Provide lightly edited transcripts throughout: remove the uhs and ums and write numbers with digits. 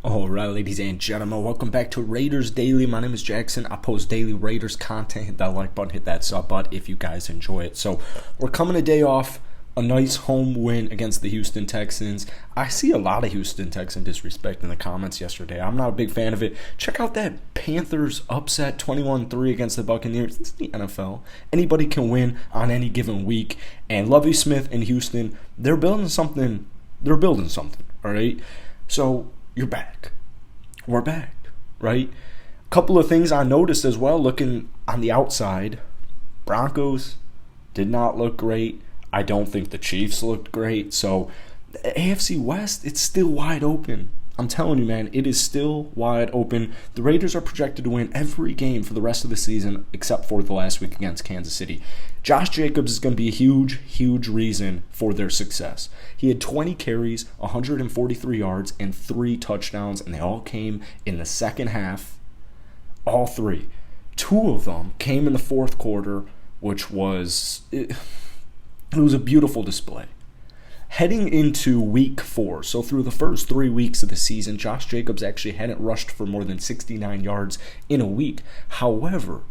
Alright, ladies and gentlemen, welcome back to Raiders Daily. My name is Jackson. I post daily Raiders content. Hit that like button, hit that sub button if you guys enjoy it. So, we're coming a day off. A nice home win against the Houston Texans. I see a lot of Houston Texan disrespect in the comments yesterday. I'm not a big fan of it. Check out that Panthers upset 21-3 against the Buccaneers. It's the NFL. Anybody can win on any given week. And Lovie Smith and Houston, they're building something. All right? So, you're back. We're back, right? A couple of things I noticed as well looking on the outside. Broncos did not look great. I don't think the Chiefs looked great. So, the AFC West, it's still wide open. I'm telling you, man, it is still wide open. The Raiders are projected to win every game for the rest of the season except for the last week against Kansas City. Josh Jacobs is going to be a huge, huge reason for their success. He had 20 carries, 143 yards, and 3 touchdowns, and they all came in the second half. All 3. 2 of them came in the fourth quarter, which was... It was a beautiful display. Heading into week 4, so through the first 3 weeks of the season, Josh Jacobs actually hadn't rushed for more than 69 yards in a week. However,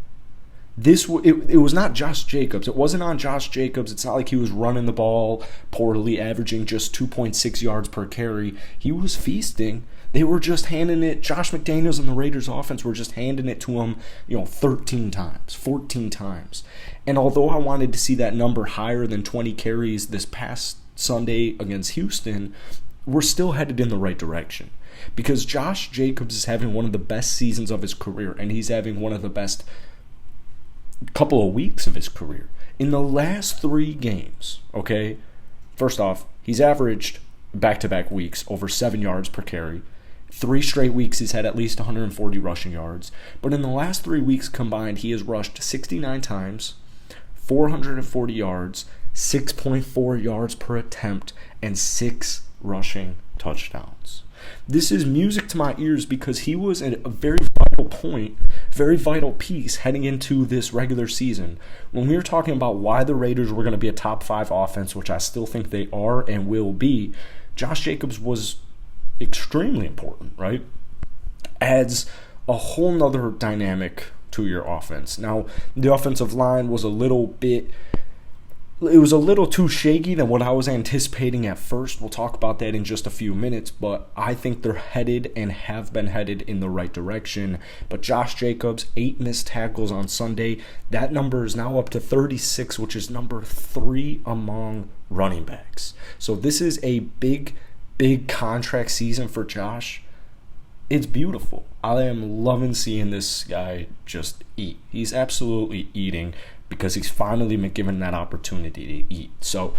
it was not Josh Jacobs. It wasn't on Josh Jacobs. It's not like he was running the ball poorly, averaging just 2.6 yards per carry. He was feasting. They were just handing it. Josh McDaniels and the Raiders offense were just handing it to him, 13 times, 14 times. And although I wanted to see that number higher than 20 carries this past Sunday against Houston, we're still headed in the right direction. Because Josh Jacobs is having one of the best seasons of his career, and he's having one of the best couple of weeks of his career. In the last 3 games, okay, first off, he's averaged back-to-back weeks over 7 yards per carry. 3 straight weeks he's had at least 140 rushing yards. But in the last 3 weeks combined, he has rushed 69 times, 440 yards, 6.4 yards per attempt, and 6 rushing touchdowns. This is music to my ears because he was at a very vital piece heading into this regular season. When we were talking about why the Raiders were going to be a top 5 offense, which I still think they are and will be, Josh Jacobs was extremely important, right? Adds a whole nother dynamic to your offense. Now, the offensive line was a little too shaky than what I was anticipating at first. We'll talk about that in just a few minutes, but I think they're headed and have been headed in the right direction. But Josh Jacobs, 8 missed tackles on Sunday. That number is now up to 36, which is number 3 among running backs. So this is a big contract season for Josh. It's beautiful. I am loving seeing this guy just eat. He's absolutely eating because he's finally been given that opportunity to eat. So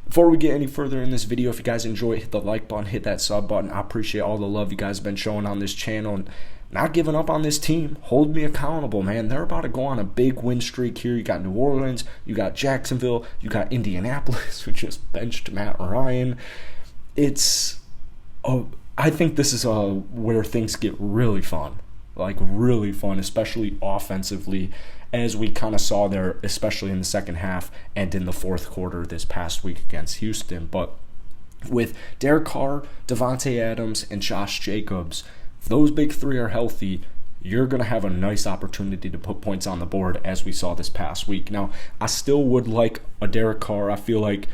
before we get any further in this video, if you guys enjoy it, hit the like button, hit that sub button. I appreciate all the love you guys have been showing on this channel and not giving up on this team. Hold me accountable, man. They're about to go on a big win streak here. You got New Orleans, you got Jacksonville, you got Indianapolis, who just benched Matt Ryan. I think this is where things get really fun, especially offensively, as we kind of saw there, especially in the second half and in the fourth quarter this past week against Houston. But with Derek Carr, Devontae Adams, and Josh Jacobs, if those big 3 are healthy, you're going to have a nice opportunity to put points on the board as we saw this past week. Now, I still would like a Derek Carr. I feel like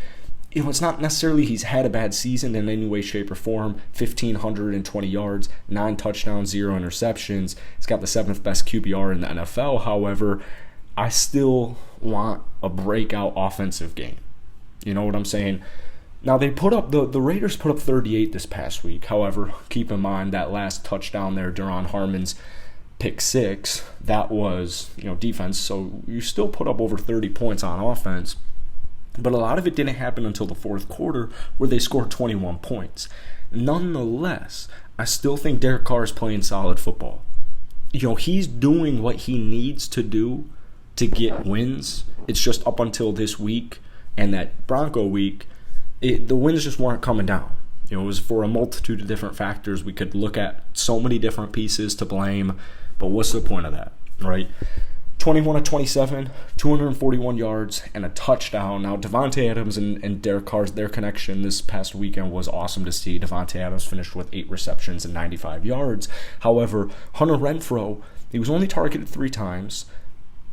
it's not necessarily he's had a bad season in any way, shape, or form. 1,520 yards, 9 touchdowns, 0 interceptions. He's got the 7th best QBR in the NFL. However, I still want a breakout offensive game. You know what I'm saying? Now, the Raiders put up 38 this past week. However, keep in mind that last touchdown there, Duron Harmon's pick 6, that was defense. So you still put up over 30 points on offense. But a lot of it didn't happen until the fourth quarter where they scored 21 points. Nonetheless, I still think Derek Carr is playing solid football. He's doing what he needs to do to get wins. It's just up until this week and that Bronco week, the wins just weren't coming down. It was for a multitude of different factors. We could look at so many different pieces to blame, but what's the point of that, right? 21 of 27, 241 yards, and a touchdown. Now, Devontae Adams and Derek Carr's, their connection this past weekend was awesome to see. Devontae Adams finished with 8 receptions and 95 yards. However, Hunter Renfrow, he was only targeted 3 times,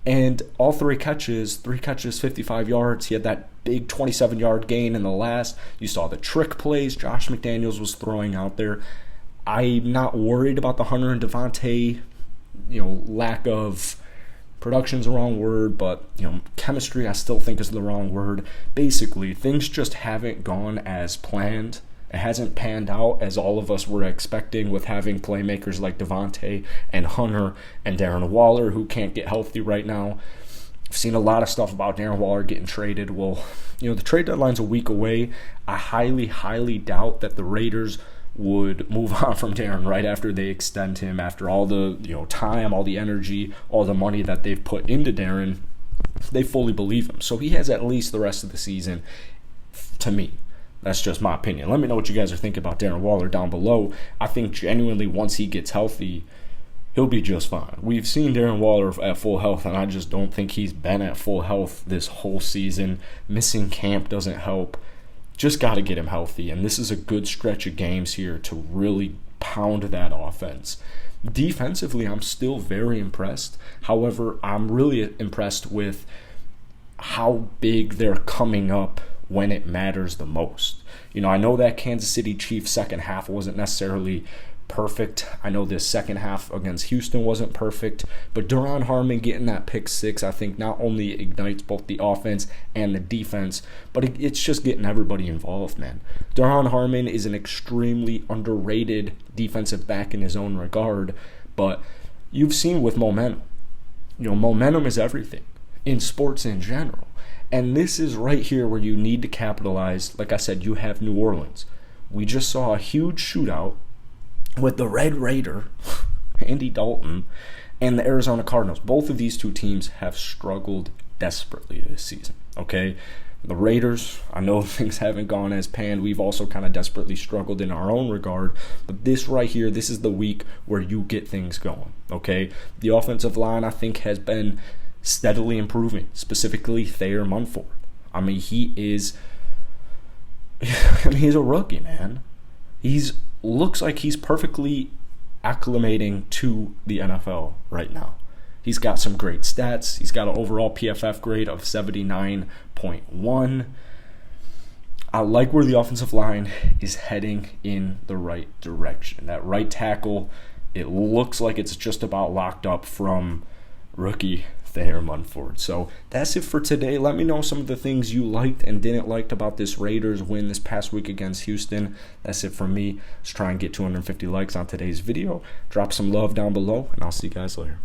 and all 3 catches, 55 yards. He had that big 27-yard gain in the last. You saw the trick plays Josh McDaniels was throwing out there. I'm not worried about the Hunter and Devontae, lack of production's the wrong word, but chemistry I still think is the wrong word. Basically, things just haven't gone as planned. It hasn't panned out as all of us were expecting, with having playmakers like Devontae and Hunter and Darren Waller, who can't get healthy right now. I've seen a lot of stuff about Darren Waller getting traded. Well, the trade deadline's a week away. I highly, highly doubt that the Raiders would move on from Darren right after they extend him, after all the time, all the energy, all the money that they've put into Darren. They fully believe him. So he has at least the rest of the season, to me. That's just my opinion. Let me know what you guys are thinking about Darren Waller down below. I think genuinely once he gets healthy, he'll be just fine. We've seen Darren Waller at full health, and I just don't think he's been at full health this whole season. Missing camp doesn't help. Just got to get him healthy, and this is a good stretch of games here to really pound that offense. Defensively, I'm still very impressed. However, I'm really impressed with how big they're coming up when it matters the most. I know that Kansas City Chiefs second half wasn't necessarily perfect. I know this second half against Houston wasn't perfect, but Duron Harmon getting that pick 6, I think not only ignites both the offense and the defense, but it's just getting everybody involved, man. Duron Harmon is an extremely underrated defensive back in his own regard, but you've seen with momentum. Momentum is everything in sports in general. And this is right here where you need to capitalize. Like I said, you have New Orleans. We just saw a huge shootout with the Red Raider, Andy Dalton, and the Arizona Cardinals. Both of these 2 teams have struggled desperately this season, okay? The Raiders, I know things haven't gone as planned. We've also kind of desperately struggled in our own regard. But this right here, this is the week where you get things going, okay? The offensive line, I think, has been steadily improving, specifically Thayer Munford. He's a rookie, man. Looks like he's perfectly acclimating to the NFL right now. He's got some great stats. He's got an overall PFF grade of 79.1. I like where the offensive line is heading in the right direction. That right tackle, it looks like it's just about locked up from rookie Thayer Munford. So that's it for today. Let me know some of the things you liked and didn't like about this Raiders win this past week against Houston. That's it for me. Let's try and get 250 likes on today's video. Drop some love down below, and I'll see you guys later.